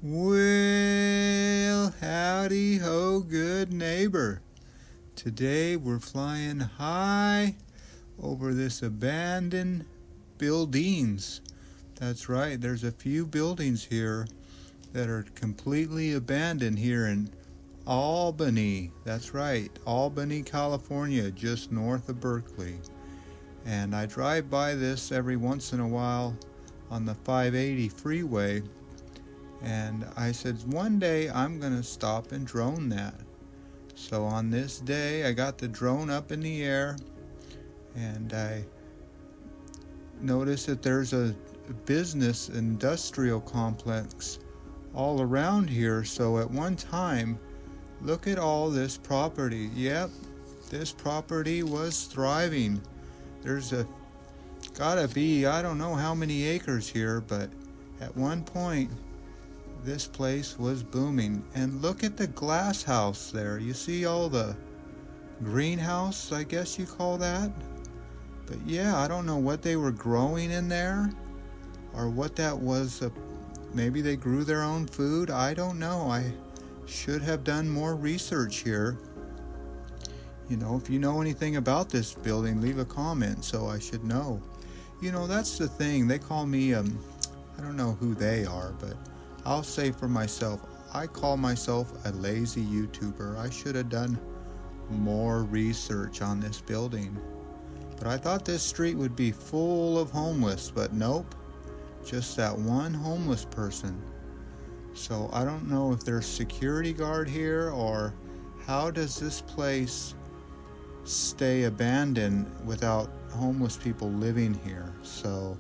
Well, howdy ho, good neighbor. Today we're flying high over this abandoned buildings. That's right, there's a few buildings here that are completely abandoned here in Albany. That's right, Albany, California, just north of Berkeley. And I drive by this every once in a while on the 580 freeway. And I said, one day I'm going to stop and drone that. So on this day, I got the drone up in the air, and I noticed that there's a business industrial complex all around here. So at one time, look at all this property. Yep, this property was thriving. There's gotta be, I don't know how many acres here, but at one point, this place was booming. And look at the glass house there. You see all the greenhouse, I guess you call that. But yeah, I don't know what they were growing in there or what that was. Maybe they grew their own food. I don't know. I should have done more research here. You know, if you know anything about this building, leave a comment so I should know. You know, that's the thing. They call me, I don't know who they are, but I'll say for myself, I call myself a lazy YouTuber. I should have done more research on this building. But I thought this street would be full of homeless, but nope, just that one homeless person. So I don't know if there's security guard here or how does this place stay abandoned without homeless people living here. So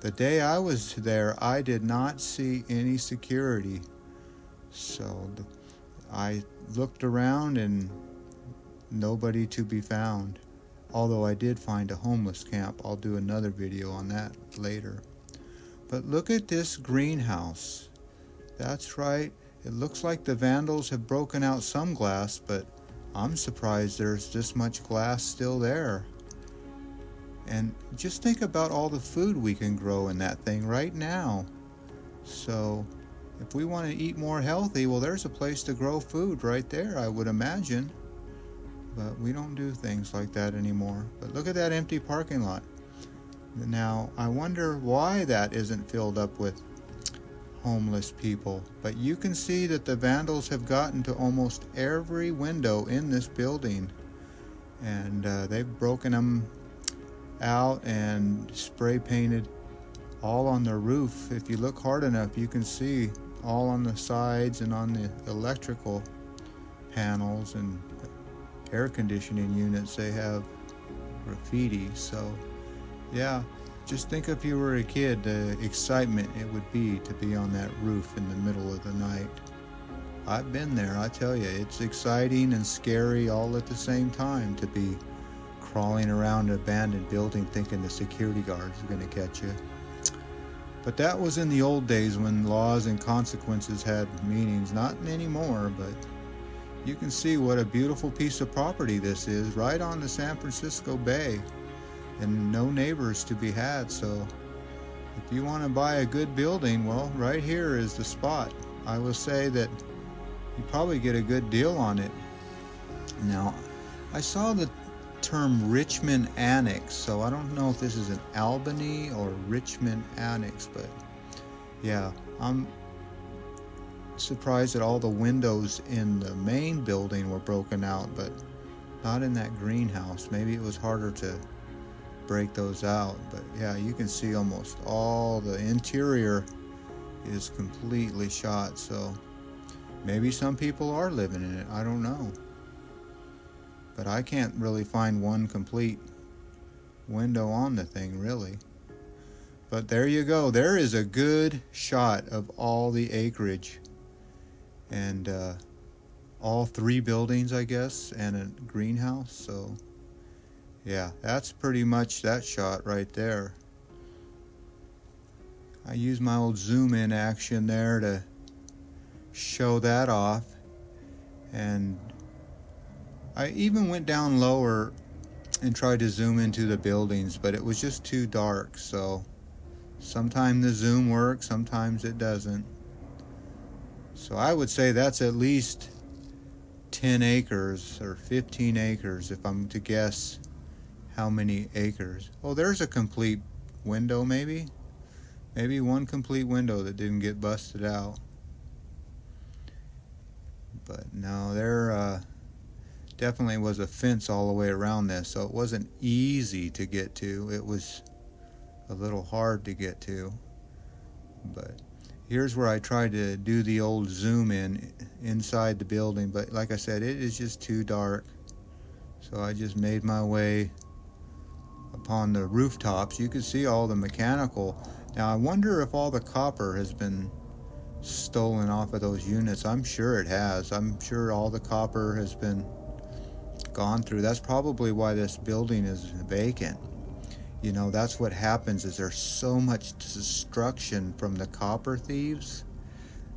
the day I was there, I did not see any security. So I looked around and nobody to be found. Although I did find a homeless camp. I'll do another video on that later. But look at this greenhouse. That's right. It looks like the vandals have broken out some glass, but I'm surprised there's this much glass still there. And just think about all the food we can grow in that thing right now. So if we want to eat more healthy, well, there's a place to grow food right there, I would imagine. But we don't do things like that anymore. But look at that empty parking lot. Now, I wonder why that isn't filled up with homeless people. But you can see that the vandals have gotten to almost every window in this building. And they've broken them out and spray painted all on the roof. If you look hard enough, you can see all on the sides and on the electrical panels and air conditioning units. They have graffiti. So yeah, just think if you were a kid, the excitement it would be to be on that roof in the middle of the night. I've been there, I tell you. It's exciting and scary all at the same time to be crawling around an abandoned building thinking the security guards are going to catch you. But that was in the old days when laws and consequences had meanings. Not anymore, but you can see what a beautiful piece of property this is, right on the San Francisco Bay, and no neighbors to be had. So if you want to buy a good building, well, right here is the spot. I will say that you probably get a good deal on it. Now, I saw the term Richmond Annex, so I don't know if this is an Albany or Richmond Annex, but yeah, I'm surprised that all the windows in the main building were broken out, but not in that greenhouse. Maybe it was harder to break those out, but yeah, you can see almost all the interior is completely shot. So maybe some people are living in it, I don't know. But I can't really find one complete window on the thing, really. But there you go. There is a good shot of all the acreage. And all three buildings, I guess, and a greenhouse. So, yeah, that's pretty much that shot right there. I used my old zoom in action there to show that off. And I even went down lower and tried to zoom into the buildings, but it was just too dark. So sometimes the zoom works, sometimes it doesn't. So I would say that's at least 10 acres or 15 acres if I'm to guess how many acres. Oh, there's a complete window maybe. Maybe one complete window that didn't get busted out. But no, there definitely was a fence all the way around this, so it wasn't easy to get to. It was a little hard to get to. But here's where I tried to do the old zoom in inside the building, but like I said, it is just too dark. So I just made my way upon the rooftops. You could see all the mechanical. Now I wonder if all the copper has been stolen off of those units. I'm sure it has. I'm sure all the copper has been gone through. That's probably why this building is vacant. You know, that's what happens, is there's so much destruction from the copper thieves.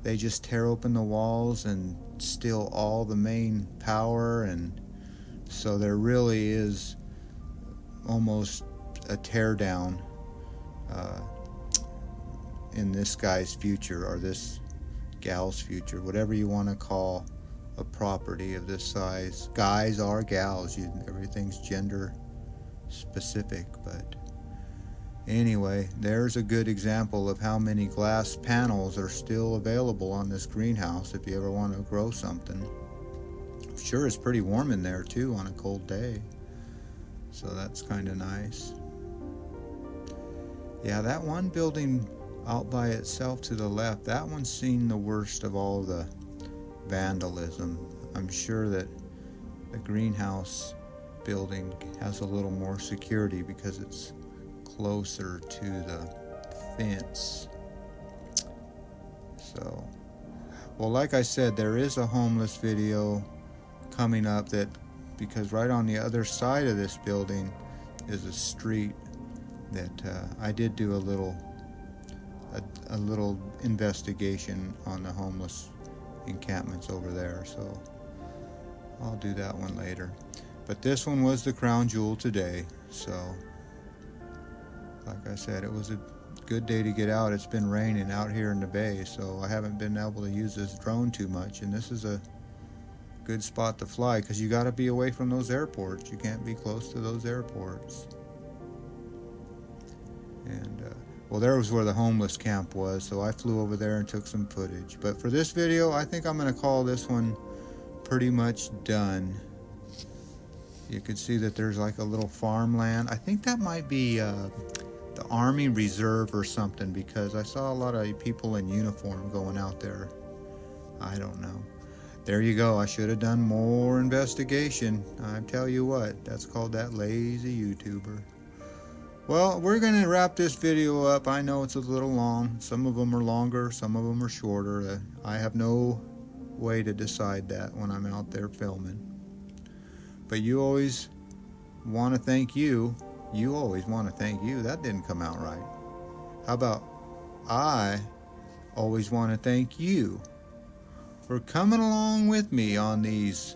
They just tear open the walls and steal all the main power, and so there really is almost a tear down in this guy's future, or this gal's future, whatever you want to call a property of this size. Guys or gals, everything's gender specific. But anyway, there's a good example of how many glass panels are still available on this greenhouse if you ever want to grow something. Sure, it's pretty warm in there too on a cold day, so that's kind of nice. Yeah, that one building out by itself to the left, that one's seen the worst of all the vandalism. I'm sure that the greenhouse building has a little more security because it's closer to the fence. So, well, like I said, there is a homeless video coming up, that because right on the other side of this building is a street that I did do a little investigation on the homeless encampments over there, so I'll do that one later. But this one was the crown jewel today. So like I said, it was a good day to get out. It's been raining out here in the bay, so I haven't been able to use this drone too much, and this is a good spot to fly because you got to be away from those airports. You can't be close to those airports. And well, there was where the homeless camp was, so I flew over there and took some footage. But for this video, I think I'm going to call this one pretty much done. You can see that there's like a little farmland. I think that might be the Army Reserve or something, because I saw a lot of people in uniform going out there. I don't know. There you go. I should have done more investigation. I tell you what, that's called that lazy YouTuber. Well, we're going to wrap this video up. I know it's a little long. Some of them are longer, some of them are shorter. I have no way to decide that when I'm out there filming. But you always want to thank you. You always want to thank you. That didn't come out right. How about I always want to thank you for coming along with me on these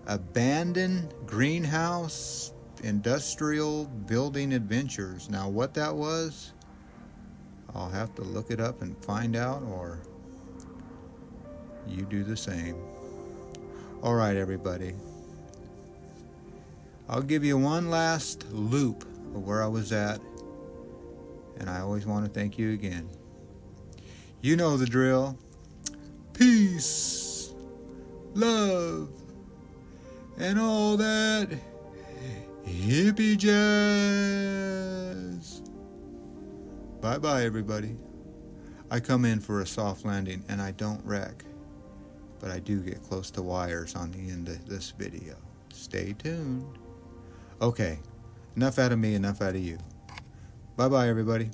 abandoned greenhouse industrial building adventures. Now, what that was, I'll have to look it up and find out, or you do the same. All right, everybody. I'll give you one last loop of where I was at, and I always want to thank you again. You know the drill. Peace, love, and all that hippie jazz. Bye-bye, everybody. I come in for a soft landing, and I don't wreck, but I do get close to wires on the end of this video. Stay tuned. Okay, enough out of me, enough out of you. Bye-bye, everybody.